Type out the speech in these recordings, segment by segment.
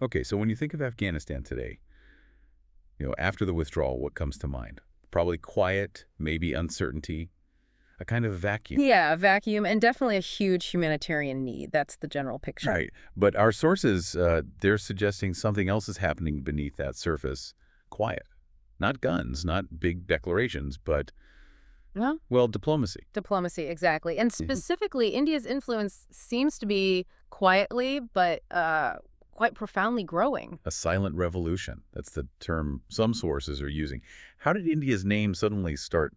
Okay, so when you think of Afghanistan today, after the withdrawal, what comes to mind? Probably quiet, maybe uncertainty, a kind of vacuum. Yeah, a vacuum and definitely a huge humanitarian need. That's the general picture. Right. But our sources, they're suggesting something else is happening beneath that surface. Quiet. Not guns, not big declarations, but, Well, well, diplomacy. diplomacy, exactly. And Mhm. specifically, India's influence seems to be quietly, but quite profoundly growing. A silent revolution. That's the term some sources are using. How did India's name suddenly start,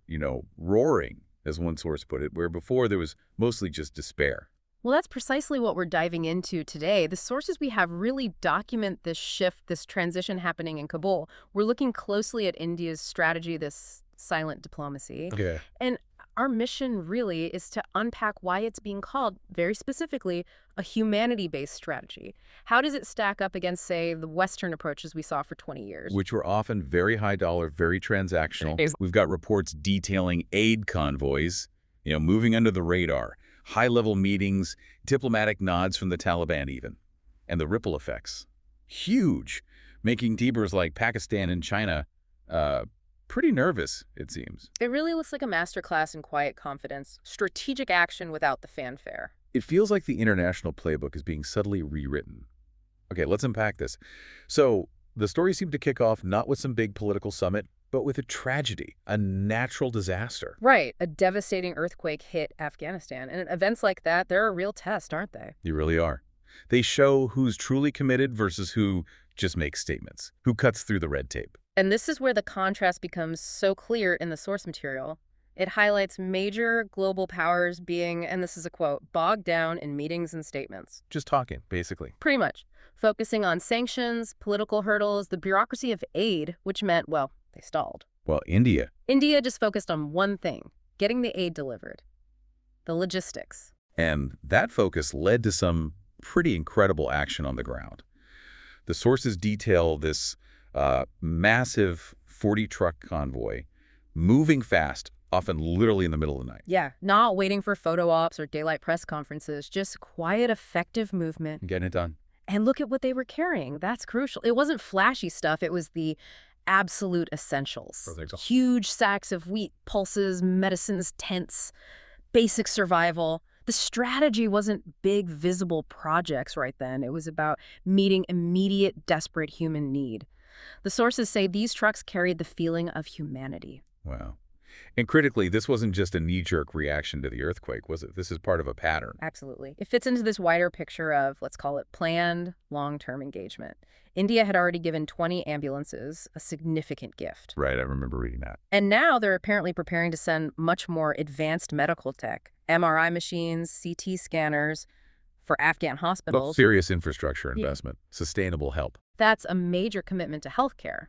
roaring, as one source put it, where before there was mostly just despair? Well, that's precisely what we're diving into today. The sources we have really document this shift, this transition happening in Kabul. We're looking closely at India's strategy, this silent diplomacy. Yeah. And our mission really is to unpack why it's being called, very specifically, a humanity-based strategy. How does it stack up against, say, the Western approaches we saw for 20 years? Which were often very high dollar, very transactional. We've got reports detailing aid convoys, moving under the radar, high-level meetings, diplomatic nods from the Taliban even. And the ripple effects. Huge, making neighbors like Pakistan and China pretty nervous, it seems. It really looks like a masterclass in quiet confidence, strategic action without the fanfare. It feels like the international playbook is being subtly rewritten. Okay, let's unpack this. So, the story seemed to kick off not with some big political summit, but with a tragedy, a natural disaster. Right, a devastating earthquake hit Afghanistan. And events like that, they're a real test, aren't they? You really are. They show who's truly committed versus who just makes statements, who cuts through the red tape. And this is where the contrast becomes so clear in the source material. It highlights major global powers being, and this is a quote, bogged down in meetings and statements. Just talking, basically. Pretty much. Focusing on sanctions, political hurdles, the bureaucracy of aid, which meant, well, they stalled. Well, India. India just focused on one thing, getting the aid delivered. The logistics. And that focus led to some pretty incredible action on the ground. The sources detail this massive 40-truck convoy moving fast, often literally in the middle of the night. Yeah, not waiting for photo ops or daylight press conferences, just quiet, effective movement. Getting it done. And look at what they were carrying. That's crucial. It wasn't flashy stuff. It was the absolute essentials. For example. Huge sacks of wheat, pulses, medicines, tents, basic survival. The strategy wasn't big, visible projects right then. It was about meeting immediate, desperate human need. The sources say these trucks carried the feeling of humanity. Wow. And critically, this wasn't just a knee-jerk reaction to the earthquake, was it? This is part of a pattern. Absolutely. It fits into this wider picture of, let's call it, planned long-term engagement. India had already given 20 ambulances, a significant gift. Right, I remember reading that. And now they're apparently preparing to send much more advanced medical tech, MRI machines, CT scanners, for Afghan Look, hospitals. serious infrastructure investment, sustainable help. That's a major commitment to healthcare.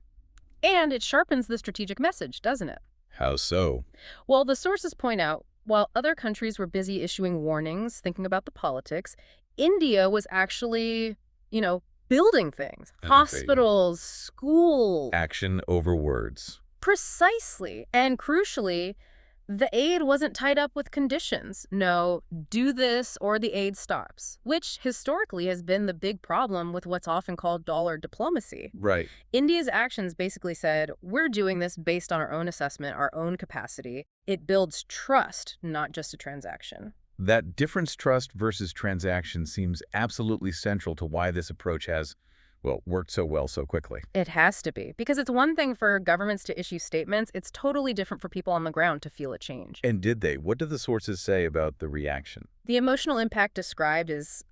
And it sharpens the strategic message, doesn't it? How so? Well, the sources point out, while other countries were busy issuing warnings, thinking about the politics, India was actually, building things. Okay. Hospitals, schools. Action over words. Precisely. And crucially, the aid wasn't tied up with conditions. No, do this or the aid stops, which historically has been the big problem with what's often called dollar diplomacy. Right. India's actions basically said, we're doing this based on our own assessment, our own capacity. It builds trust, not just a transaction. That difference trust versus transaction seems absolutely central to why this approach has, worked so well so quickly. It has to be, because it's one thing for governments to issue statements. It's totally different for people on the ground to feel a change. And did they? What do the sources say about the reaction? The emotional impact described is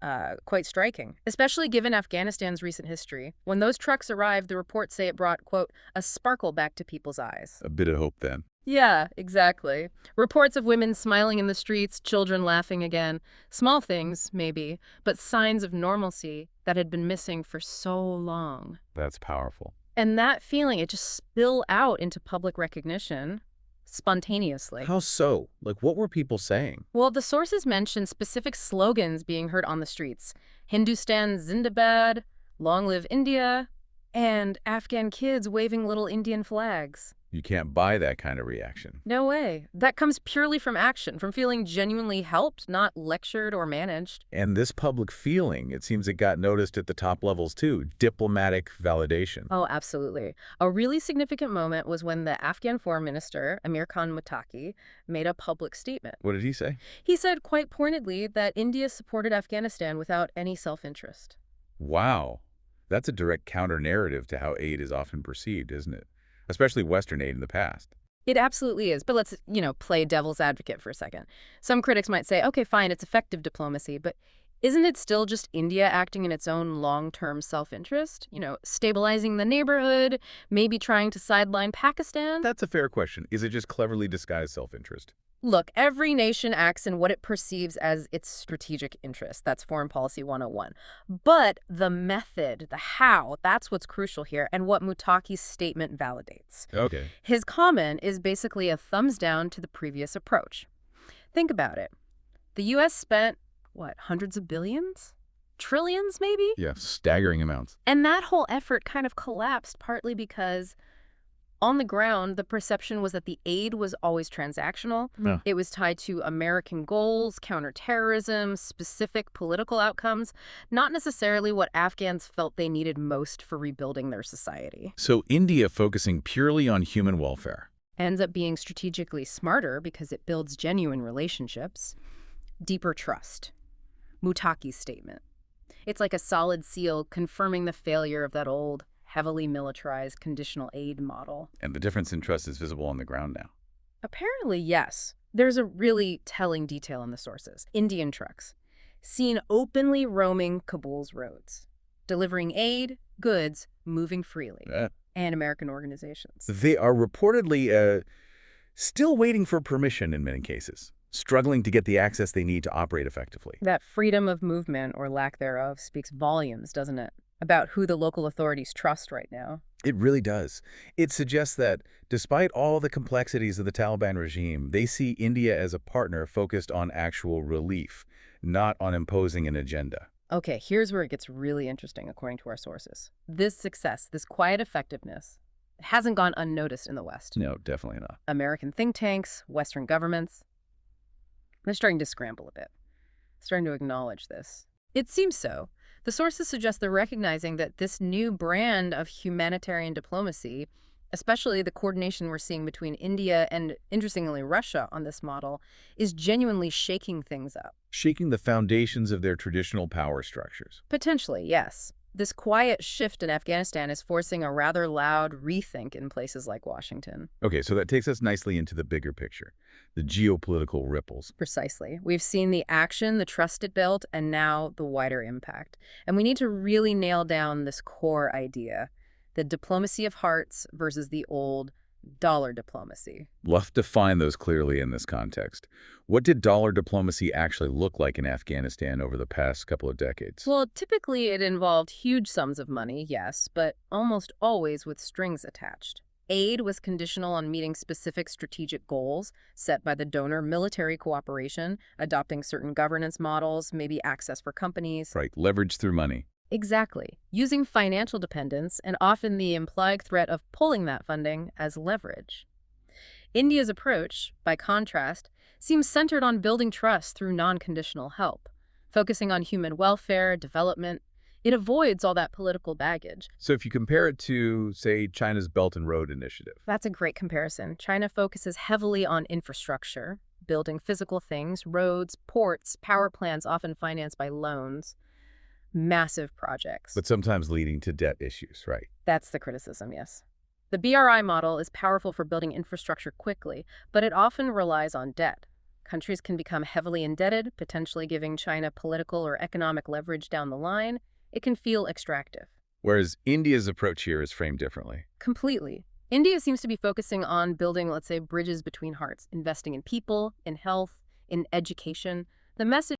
quite striking, especially given Afghanistan's recent history. When those trucks arrived, the reports say it brought, quote, a sparkle back to people's eyes. A bit of hope then. Yeah, exactly. Reports of women smiling in the streets, children laughing again. Small things, maybe, but signs of normalcy that had been missing for so long. That's powerful. And that feeling, it just spilled out into public recognition spontaneously. How so? What were people saying? Well, the sources mention specific slogans being heard on the streets. Hindustan Zindabad, Long Live India, and Afghan kids waving little Indian flags. You can't buy that kind of reaction. No way. That comes purely from action, from feeling genuinely helped, not lectured or managed. And this public feeling, it seems it got noticed at the top levels too, diplomatic validation. Oh, absolutely. A really significant moment was when the Afghan foreign minister, Amir Khan Muttaqi, made a public statement. What did he say? He said quite pointedly that India supported Afghanistan without any self-interest. Wow. That's a direct counter-narrative to how aid is often perceived, isn't it? Especially Western aid in the past. It absolutely is. But let's, play devil's advocate for a second. Some critics might say, okay, fine, it's effective diplomacy, but isn't it still just India acting in its own long-term self-interest? Stabilizing the neighborhood, maybe trying to sideline Pakistan? That's a fair question. Is it just cleverly disguised self-interest? Look, every nation acts in what it perceives as its strategic interest. That's Foreign Policy 101. But the method, the how, that's what's crucial here and what Muttaqi's statement validates. Okay. His comment is basically a thumbs down to the previous approach. Think about it. The U.S. spent, hundreds of billions? Trillions, maybe? Yeah, staggering amounts. And that whole effort kind of collapsed partly because on the ground, the perception was that the aid was always transactional. Yeah. It was tied to American goals, counterterrorism, specific political outcomes, not necessarily what Afghans felt they needed most for rebuilding their society. So India focusing purely on human welfare. Ends up being strategically smarter because it builds genuine relationships, deeper trust. Muttaqi's statement. It's like a solid seal confirming the failure of that old, heavily militarized conditional aid model. And the difference in trust is visible on the ground now. Apparently, yes. There's a really telling detail in the sources. Indian trucks, seen openly roaming Kabul's roads, delivering aid, goods, moving freely, and American organizations. They are reportedly still waiting for permission in many cases, struggling to get the access they need to operate effectively. That freedom of movement, or lack thereof, speaks volumes, doesn't it? About who the local authorities trust right now. It really does. It suggests that, despite all the complexities of the Taliban regime, they see India as a partner focused on actual relief, not on imposing an agenda. Okay, here's where it gets really interesting, according to our sources. This success, this quiet effectiveness, hasn't gone unnoticed in the West. No, definitely not. American think tanks, Western governments, they're starting to scramble a bit, starting to acknowledge this. It seems so. The sources suggest they're recognizing that this new brand of humanitarian diplomacy, especially the coordination we're seeing between India and, interestingly, Russia on this model, is genuinely shaking things up. Shaking the foundations of their traditional power structures. Potentially, yes. This quiet shift in Afghanistan is forcing a rather loud rethink in places like Washington. Okay, so that takes us nicely into the bigger picture, the geopolitical ripples. Precisely. We've seen the action, the trust it built, and now the wider impact. And we need to really nail down this core idea, the diplomacy of hearts versus the old dollar diplomacy. We'll have to define those clearly in this context. What did dollar diplomacy actually look like in Afghanistan over the past couple of decades? Well, typically it involved huge sums of money, yes, but almost always with strings attached. Aid was conditional on meeting specific strategic goals set by the donor, military cooperation, adopting certain governance models, maybe access for companies. Right, leverage through money. Exactly. Using financial dependence and often the implied threat of pulling that funding as leverage. India's approach, by contrast, seems centered on building trust through non-conditional help, focusing on human welfare, development. It avoids all that political baggage. So if you compare it to, say, China's Belt and Road Initiative. That's a great comparison. China focuses heavily on infrastructure, building physical things, roads, ports, power plants often financed by loans. Massive projects. But sometimes leading to debt issues, right? That's the criticism, yes. The BRI model is powerful for building infrastructure quickly, but it often relies on debt. Countries can become heavily indebted, potentially giving China political or economic leverage down the line. It can feel extractive. Whereas India's approach here is framed differently. Completely. India seems to be focusing on building, let's say, bridges between hearts, investing in people, in health, in education. The message